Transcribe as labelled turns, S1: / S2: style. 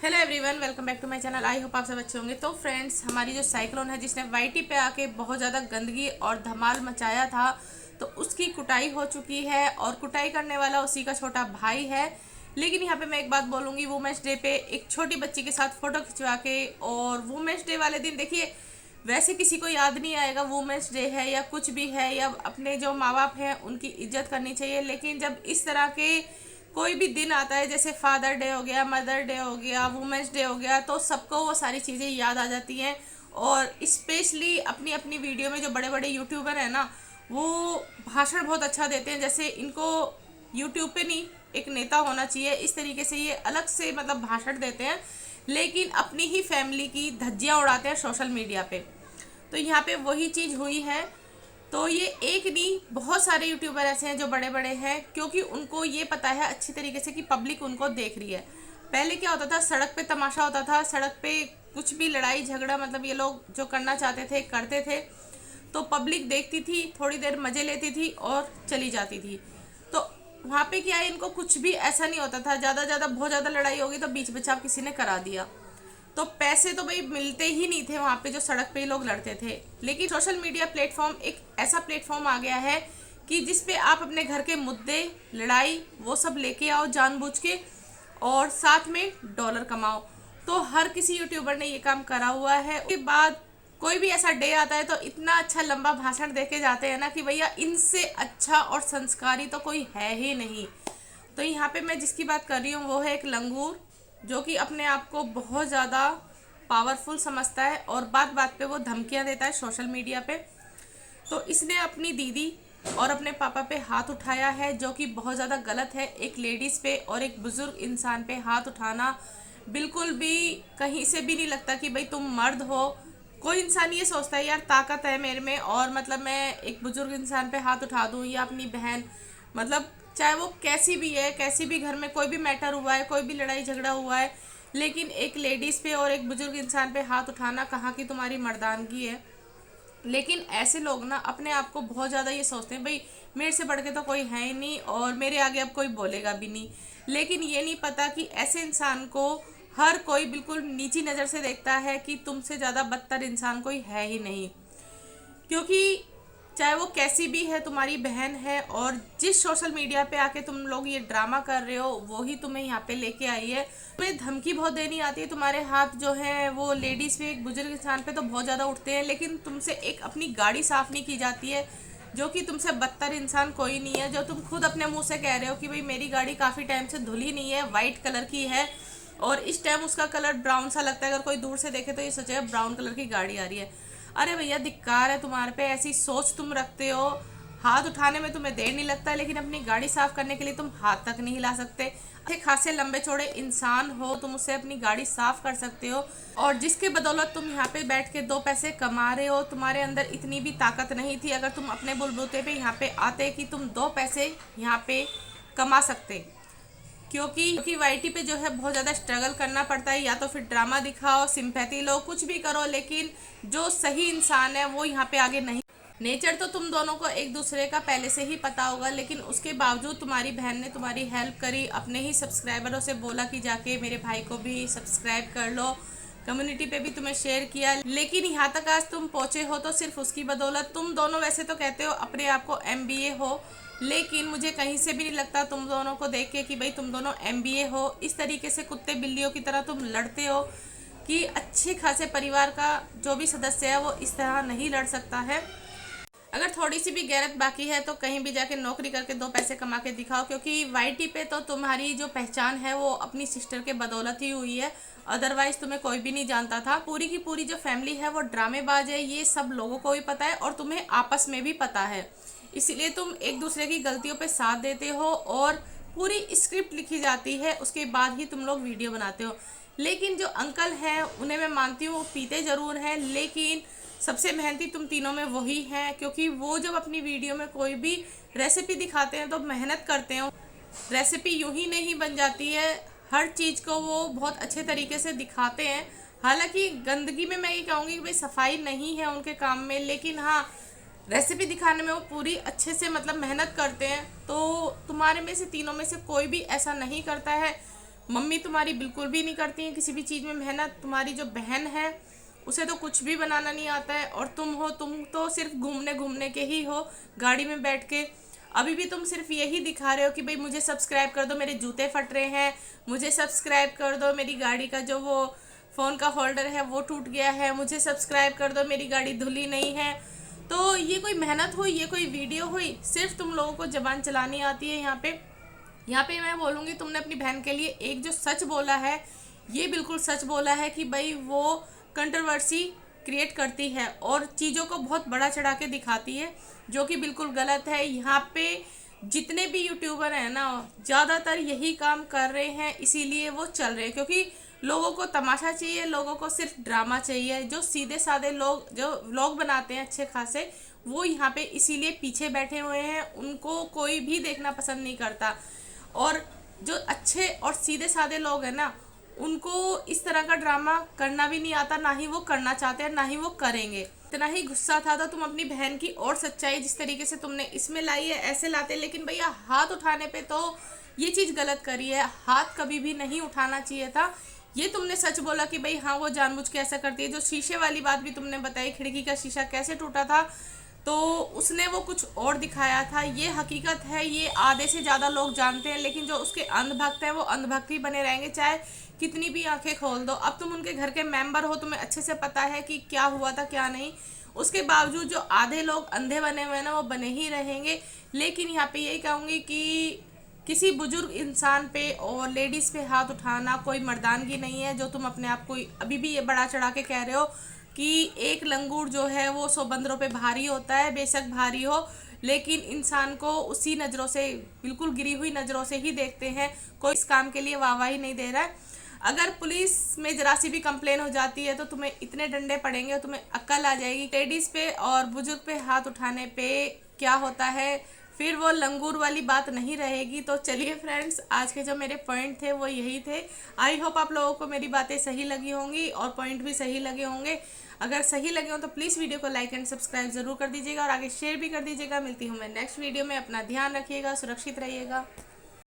S1: Hello everyone, welcome back to my channel. I hope आप सब अच्छे होंगे। तो फ्रेंड्स, हमारी जो साइक्लोन है जिसने वाईटी पे आके बहुत ज़्यादा गंदगी और धमाल मचाया था, तो उसकी कुटाई हो चुकी है और कुटाई करने वाला उसी का छोटा भाई है। लेकिन यहाँ पे मैं एक बात बोलूँगी, वुमेंस डे पे एक छोटी बच्ची के साथ फ़ोटो खिंचवा के, और वुमेंस डे वाले दिन देखिए, वैसे किसी को याद नहीं आएगा वुमेंस डे है या कुछ भी है, या अपने जो माँ बाप हैं उनकी इज्जत करनी चाहिए। लेकिन जब इस तरह के कोई भी दिन आता है, जैसे फादर डे हो गया, मदर डे हो गया, वुमेंस डे हो गया, तो सबको वो सारी चीज़ें याद आ जाती हैं। और स्पेशली अपनी अपनी वीडियो में जो बड़े बड़े यूट्यूबर हैं ना, वो भाषण बहुत अच्छा देते हैं। जैसे इनको यूट्यूब पे नहीं, एक नेता होना चाहिए, इस तरीके से ये अलग से मतलब भाषण देते हैं, लेकिन अपनी ही फैमिली की धज्जियाँ उड़ाते हैं सोशल मीडिया पे। तो यहाँ पे वही चीज़ हुई है। तो ये एक नहीं, बहुत सारे यूट्यूबर ऐसे हैं जो बड़े बड़े हैं, क्योंकि उनको ये पता है अच्छी तरीके से कि पब्लिक उनको देख रही है। पहले क्या होता था, सड़क पे तमाशा होता था, सड़क पे कुछ भी लड़ाई झगड़ा मतलब ये लोग जो करना चाहते थे करते थे, तो पब्लिक देखती थी, थोड़ी देर मज़े लेती थी और चली जाती थी। तो वहाँ पे क्या है, इनको कुछ भी ऐसा नहीं होता था। ज़्यादा बहुत ज़्यादा लड़ाई होगी तो बीच बचाव किसी ने करा दिया, तो पैसे तो भाई मिलते ही नहीं थे वहाँ पे जो सड़क पे ही लोग लड़ते थे। लेकिन सोशल मीडिया प्लेटफॉर्म एक ऐसा प्लेटफॉर्म आ गया है कि जिस पे आप अपने घर के मुद्दे, लड़ाई, वो सब लेके आओ जानबूझ के, और साथ में डॉलर कमाओ। तो हर किसी यूट्यूबर ने ये काम करा हुआ है। उसके बाद कोई भी ऐसा डे आता है तो इतना अच्छा लंबा भाषण दे के जाते हैं ना कि भैया इनसे अच्छा और संस्कारी तो कोई है ही नहीं। तो यहाँ पे मैं जिसकी बात कर रही हूँ वो है एक लंगूर, जो कि अपने आप को बहुत ज़्यादा पावरफुल समझता है और बात बात पे वो धमकियाँ देता है सोशल मीडिया पे। तो इसने अपनी दीदी और अपने पापा पे हाथ उठाया है, जो कि बहुत ज़्यादा गलत है। एक लेडीज़ पे और एक बुज़ुर्ग इंसान पे हाथ उठाना बिल्कुल भी कहीं से भी नहीं लगता कि भाई तुम मर्द हो। कोई इंसान ये सोचता है यार ताकत है मेरे में, और मतलब मैं एक बुज़ुर्ग इंसान पे हाथ उठा दूँ, या अपनी बहन, मतलब चाहे वो कैसी भी है, कैसी भी घर में कोई भी मैटर हुआ है, कोई भी लड़ाई झगड़ा हुआ है, लेकिन एक लेडीज़ पे और एक बुजुर्ग इंसान पे हाथ उठाना कहाँ की तुम्हारी मर्दानगी है। लेकिन ऐसे लोग ना अपने आप को बहुत ज़्यादा ये सोचते हैं भाई मेरे से बढ़ के तो कोई है ही नहीं और मेरे आगे अब कोई बोलेगा भी नहीं। लेकिन ये नहीं पता कि ऐसे इंसान को हर कोई बिल्कुल नीची नज़र से देखता है कि तुमसे ज़्यादा बदतर इंसान कोई है ही नहीं। क्योंकि चाहे वो कैसी भी है, तुम्हारी बहन है, और जिस सोशल मीडिया पे आके तुम लोग ये ड्रामा कर रहे हो वो ही तुम्हें यहाँ पे लेके आई है। तुम्हें धमकी बहुत देनी आती है, तुम्हारे हाथ जो है वो लेडीज़ पे, एक बुजुर्ग इंसान पे तो बहुत ज़्यादा उठते हैं, लेकिन तुमसे एक अपनी गाड़ी साफ़ नहीं की जाती है, जो कि तुमसे बदतर इंसान कोई नहीं है। जो तुम खुद अपने मुँह से कह रहे हो कि भाई मेरी गाड़ी काफ़ी टाइम से धुली नहीं है, वाइट कलर की है, और इस टाइम उसका कलर ब्राउन सा लगता है, अगर कोई दूर से देखे तो ये सोचेगा ब्राउन कलर की गाड़ी आ रही है। अरे भैया धिक्कार है तुम्हारे पे, ऐसी सोच तुम रखते हो। हाथ उठाने में तुम्हें देर नहीं लगता, लेकिन अपनी गाड़ी साफ करने के लिए तुम हाथ तक नहीं हिला सकते। अच्छे खासे लंबे चौड़े इंसान हो, तुम उससे अपनी गाड़ी साफ कर सकते हो, और जिसके बदौलत तुम यहाँ पे बैठ के दो पैसे कमा रहे हो। तुम्हारे अंदर इतनी भी ताकत नहीं थी अगर तुम अपने बुलबुते पे यहाँ पे आते कि तुम दो पैसे यहाँ पे कमा सकते। क्योंकि वाईटी पे जो है बहुत ज़्यादा स्ट्रगल करना पड़ता है, या तो फिर ड्रामा दिखाओ, सिंपैथी लो, कुछ भी करो, लेकिन जो सही इंसान है वो यहाँ पे आगे नहीं। नेचर तो तुम दोनों को एक दूसरे का पहले से ही पता होगा, लेकिन उसके बावजूद तुम्हारी बहन ने तुम्हारी हेल्प करी, अपने ही सब्सक्राइबरों से बोला कि जाके मेरे भाई को भी सब्सक्राइब कर लो, कम्युनिटी पे भी तुम्हें शेयर किया, लेकिन यहाँ तक आज तुम पहुँचे हो तो सिर्फ उसकी बदौलत। तुम दोनों वैसे तो कहते हो अपने आप को MBA हो, लेकिन मुझे कहीं से भी नहीं लगता तुम दोनों को देख के कि भाई तुम दोनों MBA हो। इस तरीके से कुत्ते बिल्लियों की तरह तुम लड़ते हो कि अच्छे खासे परिवार का जो भी सदस्य है वो इस तरह नहीं लड़ सकता है। अगर थोड़ी सी भी गैरत बाकी है तो कहीं भी जाके नौकरी करके दो पैसे कमा के दिखाओ, क्योंकि वाईटी पे तो तुम्हारी जो पहचान है वो अपनी सिस्टर के बदौलत ही हुई है, अदरवाइज तुम्हें कोई भी नहीं जानता था। पूरी की पूरी जो फैमिली है वो ड्रामेबाज है, ये सब लोगों को भी पता है और तुम्हें आपस में भी पता है। इसीलिए तुम एक दूसरे की गलतियों पे साथ देते हो, और पूरी स्क्रिप्ट लिखी जाती है उसके बाद ही तुम लोग वीडियो बनाते हो। लेकिन जो अंकल हैं उन्हें मैं मानती हूँ वो पीते ज़रूर हैं, लेकिन सबसे मेहनती तुम तीनों में वही हैं, क्योंकि वो जब अपनी वीडियो में कोई भी रेसिपी दिखाते हैं तो मेहनत करते हैं। रेसिपी यूं ही नहीं बन जाती है, हर चीज़ को वो बहुत अच्छे तरीके से दिखाते हैं। हालांकि गंदगी में मैं ये कहूँगी कि भाई सफाई नहीं है उनके काम में, लेकिन हाँ रेसिपी दिखाने में वो पूरी अच्छे से मतलब मेहनत करते हैं। तो तुम्हारे में से तीनों में से कोई भी ऐसा नहीं करता है। मम्मी तुम्हारी बिल्कुल भी नहीं करती हैं किसी भी चीज़ में मेहनत। तुम्हारी जो बहन है उसे तो कुछ भी बनाना नहीं आता है, और तुम तो सिर्फ घूमने घूमने के ही हो, गाड़ी में बैठ के। अभी भी तुम सिर्फ यही दिखा रहे हो कि भाई मुझे सब्सक्राइब कर दो, मेरे जूते फट रहे हैं, मुझे सब्सक्राइब कर दो, मेरी गाड़ी का जो वो फ़ोन का होल्डर है वो टूट गया है, मुझे सब्सक्राइब कर दो, मेरी गाड़ी धुली नहीं है। तो ये कोई मेहनत हुई, ये कोई वीडियो हुई? सिर्फ तुम लोगों को जबान चलानी आती है। यहाँ पे मैं बोलूँगी, तुमने अपनी बहन के लिए एक जो सच बोला है, ये बिल्कुल सच बोला है कि भाई वो कंट्रोवर्सी क्रिएट करती है और चीज़ों को बहुत बड़ा चढ़ा के दिखाती है, जो कि बिल्कुल गलत है। यहाँ पे जितने भी यूट्यूबर हैं ना, ज़्यादातर यही काम कर रहे हैं, इसीलिए वो चल रहे हैं, क्योंकि लोगों को तमाशा चाहिए, लोगों को सिर्फ ड्रामा चाहिए। जो सीधे साधे लोग जो व्लॉग बनाते हैं अच्छे खासे, वो यहाँ पे इसीलिए पीछे बैठे हुए हैं, उनको कोई भी देखना पसंद नहीं करता। और जो अच्छे और सीधे साधे लोग हैं ना, उनको इस तरह का ड्रामा करना भी नहीं आता, ना ही वो करना चाहते हैं, ना ही वो करेंगे। इतना ही गुस्सा था तो तुम अपनी बहन की और सच्चाई जिस तरीके से तुमने इसमें लाई है ऐसे लाते, लेकिन भैया हाथ उठाने पे तो ये चीज़ गलत करी है। हाथ कभी भी नहीं उठाना चाहिए था। ये तुमने सच बोला कि भाई हाँ वो जानबूझ के ऐसा करती है। जो शीशे वाली बात भी तुमने बताई, खिड़की का शीशा कैसे टूटा था, तो उसने वो कुछ और दिखाया था, ये हकीकत है, ये आधे से ज़्यादा लोग जानते हैं। लेकिन जो उसके अंधभक्त हैं वो अंधभक्त ही बने रहेंगे, चाहे कितनी भी आंखें खोल दो। अब तुम उनके घर के मेंबर हो, तुम्हें अच्छे से पता है कि क्या हुआ था क्या नहीं। उसके बावजूद जो आधे लोग अंधे बने हुए हैं ना, वो बने ही रहेंगे। लेकिन यहाँ पे यही कहूँगी कि किसी बुजुर्ग इंसान पे और लेडीज़ पे हाथ उठाना कोई मर्दानगी नहीं है। जो तुम अपने आप को अभी भी ये बड़ा चढ़ा के कह रहे हो कि एक लंगूर जो है वो 100 बंदरों पे भारी होता है, बेशक भारी हो, लेकिन इंसान को उसी नज़रों से, बिल्कुल गिरी हुई नज़रों से ही देखते हैं। कोई इस काम के लिए वाहवाही नहीं दे रहा है। अगर पुलिस में जरा सी भी कंप्लेन हो जाती है तो तुम्हें इतने डंडे पड़ेंगे और तुम्हें अक्ल आ जाएगी। लेडीज़ पे और बुजुर्ग पे हाथ उठाने पे क्या होता है, फिर वो लंगूर वाली बात नहीं रहेगी। तो चलिए फ्रेंड्स, आज के जो मेरे पॉइंट थे वो यही थे। आई होप आप लोगों को मेरी बातें सही लगी होंगी और पॉइंट भी सही लगे होंगे। अगर सही लगे हो तो प्लीज़ वीडियो को लाइक एंड सब्सक्राइब ज़रूर कर दीजिएगा और आगे शेयर भी कर दीजिएगा। मिलती हूँ मैं नेक्स्ट वीडियो में। अपना ध्यान रखिएगा, सुरक्षित रहिएगा।